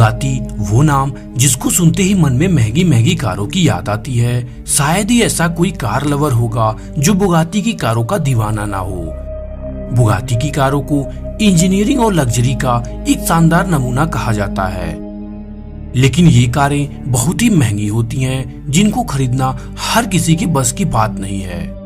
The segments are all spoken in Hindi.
बुगाती वो नाम जिसको सुनते ही मन में महंगी महंगी कारों की याद आती है। शायद ही ऐसा कोई कार लवर होगा जो बुगाती की कारों का दीवाना ना हो। बुगाती की कारों को इंजीनियरिंग और लग्जरी का एक शानदार नमूना कहा जाता है, लेकिन ये कारें बहुत ही महंगी होती हैं, जिनको खरीदना हर किसी की बस की बात नहीं है।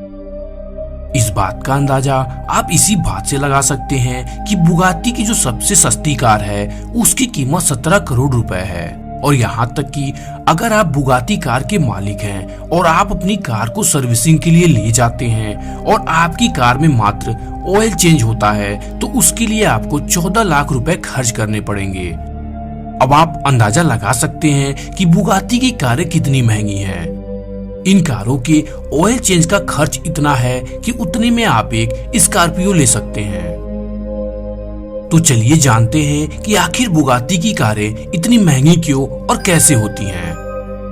इस बात का अंदाजा आप इसी बात से लगा सकते हैं कि बुगाती की जो सबसे सस्ती कार है उसकी कीमत 17 करोड़ रुपए है। और यहाँ तक कि अगर आप बुगाती कार के मालिक हैं और आप अपनी कार को सर्विसिंग के लिए ले जाते हैं और आपकी कार में मात्र ऑयल चेंज होता है तो उसके लिए आपको 14 लाख रुपए खर्च करने पड़ेंगे। अब आप अंदाजा लगा सकते हैं कि बुगाती की कारें कितनी महंगी हैं। इन कारों के ऑयल चेंज का खर्च इतना है कि उतने में आप एक स्कॉर्पियो ले सकते हैं। तो चलिए जानते हैं कि आखिर बुगाती की कारें इतनी महंगी क्यों और कैसे होती हैं।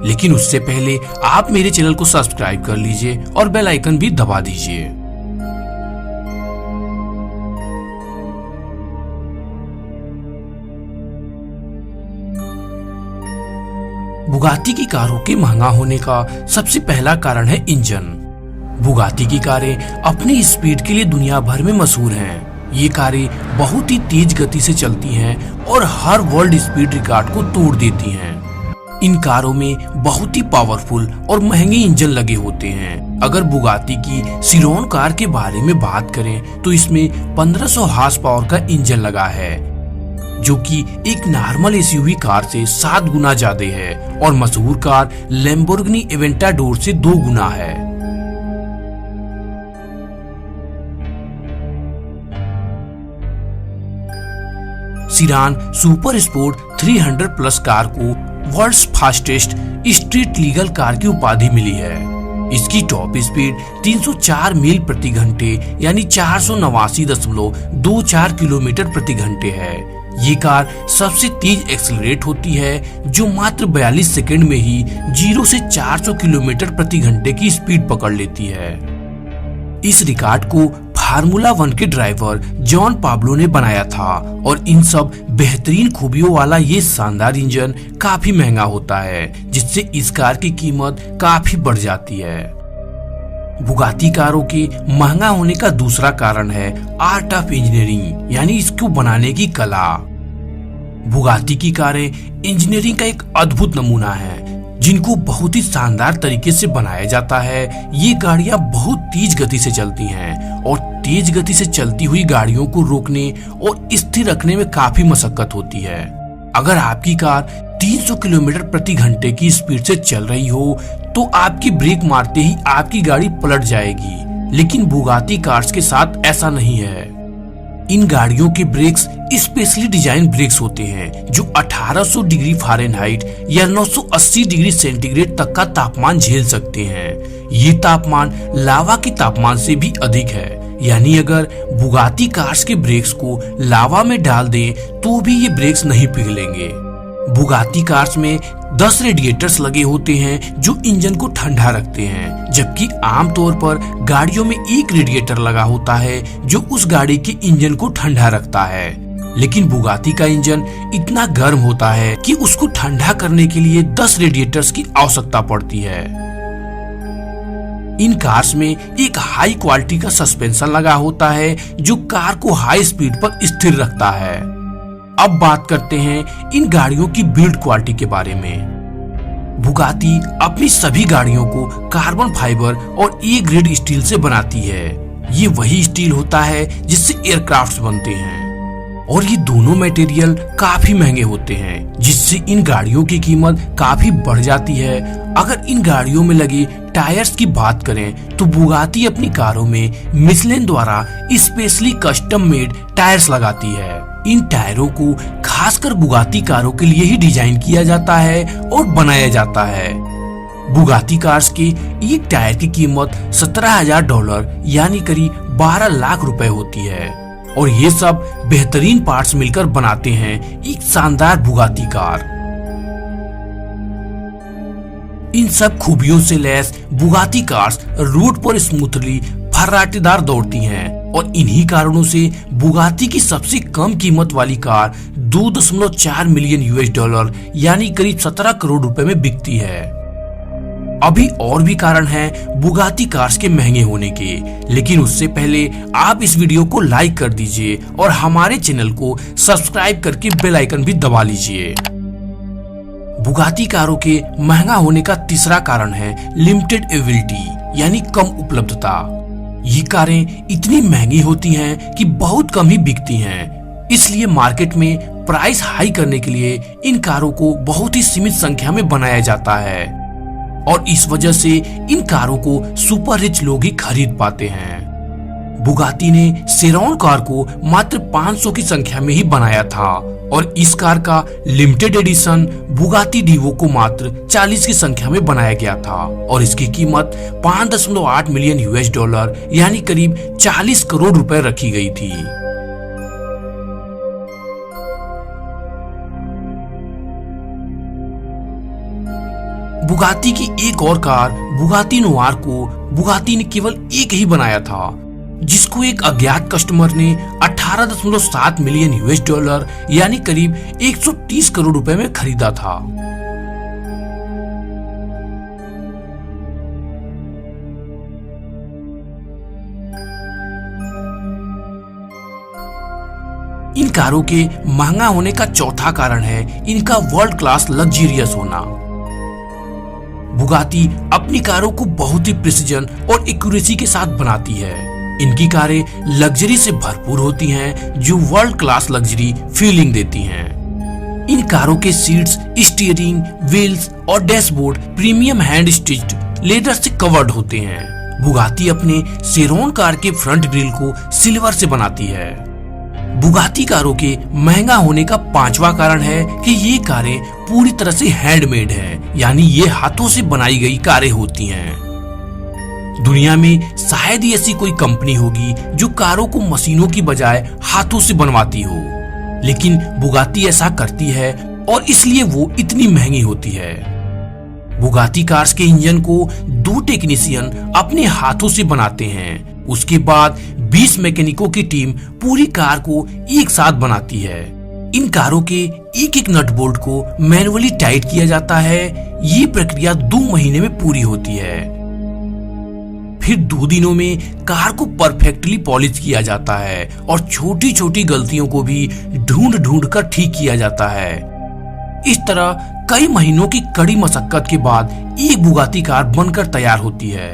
लेकिन उससे पहले आप मेरे चैनल को सब्सक्राइब कर लीजिए और बेल आइकन भी दबा दीजिए। बुगाती की कारों के महंगा होने का सबसे पहला कारण है इंजन। बुगाती की कारें अपनी स्पीड के लिए दुनिया भर में मशहूर हैं। ये कारें बहुत ही तेज गति से चलती हैं और हर वर्ल्ड स्पीड रिकॉर्ड को तोड़ देती हैं। इन कारों में बहुत ही पावरफुल और महंगे इंजन लगे होते हैं। अगर बुगाती की सिरोन कार के बारे में बात करें तो इसमें 1500 हॉर्स पावर का इंजन लगा है, जो कि एक नॉर्मल एसयूवी कार से 7 गुना ज्यादा है और मशहूर कार लैम्बोर्गिनी एवेंटाडोर से 2 गुना है। Chiron super sport 300 plus car को world's fastest street legal car की उपाधि मिली है। इसकी टॉप स्पीड 304 मील प्रति घंटे यानी 489.24 किलोमीटर प्रति घंटे है। ये कार सबसे तेज एक्सेलरेट होती है, जो मात्र 42 सेकंड में ही 0 से 400 किलोमीटर प्रति घंटे की स्पीड पकड़ लेती है। इस रिकॉर्ड को फार्मूला 1 के ड्राइवर जॉन पाब्लो ने बनाया था और इन सब बेहतरीन खूबियों वाला ये शानदार इंजन काफी महंगा होता है, जिससे इस कार की कीमत काफी बढ़ जाती है। बुगाती कारों के महंगा होने का दूसरा कारण है आर्ट ऑफ इंजीनियरिंग, यानी इसको बनाने की कला। बुगाती की कारें इंजीनियरिंग का एक अद्भुत नमूना है, जिनको बहुत ही शानदार तरीके से बनाया जाता है। ये गाड़ियां बहुत तेज गति से चलती हैं और तेज गति से चलती हुई गाड़ियों को रोकने और स्थिर रखने में काफी मशक्कत होती है। अगर आपकी कार 300 किलोमीटर प्रति घंटे की स्पीड से चल रही हो तो आपकी ब्रेक मारते ही आपकी गाड़ी पलट जाएगी, लेकिन बुगाती कार्स के साथ ऐसा नहीं है। इन गाड़ियों के ब्रेक्स स्पेशली डिजाइन ब्रेक्स होते हैं, जो 1800 डिग्री फ़ारेनहाइट या 980 डिग्री सेंटीग्रेड तक का तापमान झेल सकते हैं। ये तापमान लावा के तापमान से भी अधिक है, यानी अगर बुगाती कार्स के ब्रेक्स को लावा में डाल दें तो भी ये ब्रेक्स नहीं पिघलेंगे। बुगाती कार्स में 10 रेडिएटर्स लगे होते हैं जो इंजन को ठंडा रखते हैं, जबकि आमतौर पर गाड़ियों में एक रेडिएटर लगा होता है जो उस गाड़ी के इंजन को ठंडा रखता है। लेकिन बुगाती का इंजन इतना गर्म होता है कि उसको ठंडा करने के लिए 10 रेडिएटर्स की आवश्यकता पड़ती है। इन कार्स में एक हाई क्वालिटी का सस्पेंशन लगा होता है जो कार को हाई स्पीड पर स्थिर रखता है। अब बात करते हैं इन गाड़ियों की बिल्ड क्वालिटी के बारे में। बुगाती अपनी सभी गाड़ियों को कार्बन फाइबर और ए ग्रेड स्टील से बनाती है। ये वही स्टील होता है जिससे एयरक्राफ्ट बनते हैं और ये दोनों मटेरियल काफी महंगे होते हैं, जिससे इन गाड़ियों की कीमत काफी बढ़ जाती है। अगर इन गाड़ियों में लगे टायर्स की बात करें तो बुगाती अपनी कारों में मिशेलिन द्वारा स्पेशली कस्टम मेड टायर्स लगाती है। इन टायरों को खासकर बुगाती कारों के लिए ही डिजाइन किया जाता है और बनाया जाता है। बुगाती कार्स के एक टायर की कीमत $17,000 यानी करीब 12 लाख रुपए होती है और ये सब बेहतरीन पार्ट्स मिलकर बनाते हैं एक शानदार बुगाती कार। इन सब खूबियों से लैस बुगाती कार्स रोड पर स्मूथली फर्राटेदार दौड़ती हैं और इन्हीं कारणों से बुगाती की सबसे कम कीमत वाली कार 2.4 मिलियन यूएस डॉलर यानी करीब 17 करोड़ रुपए में बिकती है। अभी और भी कारण हैं बुगाती कार्स के महंगे होने के, लेकिन उससे पहले आप इस वीडियो को लाइक कर दीजिए और हमारे चैनल को सब्सक्राइब करके बेल आइकन भी दबा लीजिए। बुगाती कारों के महंगा होने का तीसरा कारण है लिमिटेड अवेलेबिलिटी यानी कम उपलब्धता। ये कारें इतनी महंगी होती हैं कि बहुत कम ही बिकती हैं, इसलिए मार्केट में प्राइस हाई करने के लिए इन कारों को बहुत ही सीमित संख्या में बनाया जाता है और इस वजह से इन कारों को सुपर रिच लोग ही खरीद पाते हैं। बुगाती ने सेरॉन कार को मात्र 500 की संख्या में ही बनाया था और इस कार का लिमिटेड एडिशन बुगाती डीवो को मात्र 40 की संख्या में बनाया गया था और इसकी कीमत 5.8 मिलियन यूएस डॉलर यानी करीब 40 करोड़ रुपए रखी गई थी। बुगाती की एक और कार बुगाती नोवार को बुगाती ने केवल एक ही बनाया था, जिसको एक अज्ञात कस्टमर ने 18.7 मिलियन यूएस डॉलर यानी करीब 130 करोड़ रुपए में खरीदा था। इन कारों के महंगा होने का चौथा कारण है इनका वर्ल्ड क्लास लग्जरियस होना। बुगाती अपनी कारों को बहुत ही प्रिसीजन और एक्यूरेसी के साथ बनाती है। इनकी कारें लग्जरी से भरपूर होती हैं जो वर्ल्ड क्लास लग्जरी फीलिंग देती हैं। इन कारों के सीट्स, स्टीयरिंग व्हील्स और dashboard premium hand stitched leather से कवर्ड होते हैं। बुगाती अपने सेरोन कार के फ्रंट ग्रिल को सिल्वर से बनाती है। बुगाती कारों के महंगा होने का पांचवा कारण है कि ये कारें पूरी तरह से हैंडमेड है, यानी ये हाथों से बनाई गई कारें होती हैं। दुनिया में शायद ही ऐसी कोई कंपनी होगी जो कारों को मशीनों की बजाय हाथों से बनवाती हो, लेकिन बुगाती ऐसा करती है और इसलिए वो इतनी महंगी होती है। बुगाती कार्स के इंजन को 2 टेक्नीशियन अपने हाथों से बनाते हैं। उसके बाद 20 मैकेनिकों की टीम पूरी कार को एक साथ बनाती है। इन कारों के एक एक नट बोल्ट को मैनुअली टाइट किया जाता है। ये प्रक्रिया 2 महीने में पूरी होती है। फिर 2 दिनों में कार को परफेक्टली पॉलिश किया जाता है और छोटी छोटी गलतियों को भी ढूंढ ढूंढ कर ठीक किया जाता है। इस तरह कई महीनों की कड़ी मशक्कत के बाद एक बुगाती कार बनकर तैयार होती है।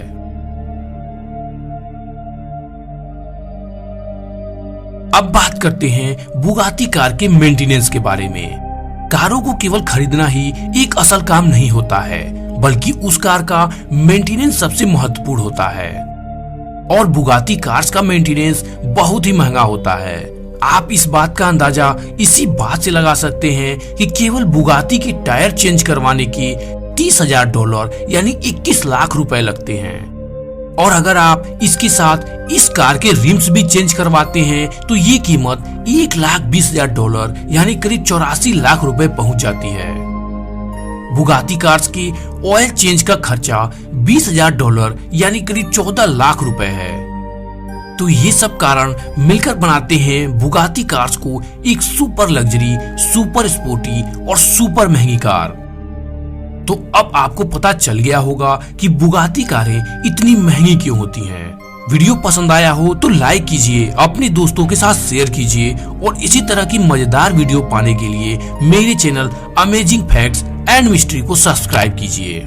अब बात करते हैं बुगाती कार के मेंटेनेंस के बारे में। कारों को केवल खरीदना ही एक असल काम नहीं होता है, बल्कि उस कार का मेंटेनेंस सबसे महत्वपूर्ण होता है और बुगाती कार्स का मेंटेनेंस बहुत ही महंगा होता है। आप इस बात का अंदाजा इसी बात से लगा सकते हैं कि केवल बुगाती के टायर चेंज करवाने के $30,000 यानी 21 लाख रुपए लगते हैं और अगर आप इसके साथ इस कार के रिम्स भी चेंज करवाते हैं तो ये कीमत $1,20,000 यानी करीब 84 लाख रुपए पहुंच जाती है। बुगाती कार्स की ऑयल चेंज का खर्चा $20,000 यानी करीब 14 लाख रुपए है। तो ये सब कारण मिलकर बनाते हैं बुगाती कार्स को एक सुपर लग्जरी, सुपर स्पोर्टी और सुपर महंगी कार। तो अब आपको पता चल गया होगा कि बुगाती कारें इतनी महंगी क्यों होती हैं। वीडियो पसंद आया हो तो लाइक कीजिए, अपने दोस्तों के साथ शेयर कीजिए और इसी तरह की मजेदार वीडियो पाने के लिए मेरे channel amazing facts and mystery को सब्सक्राइब कीजिए।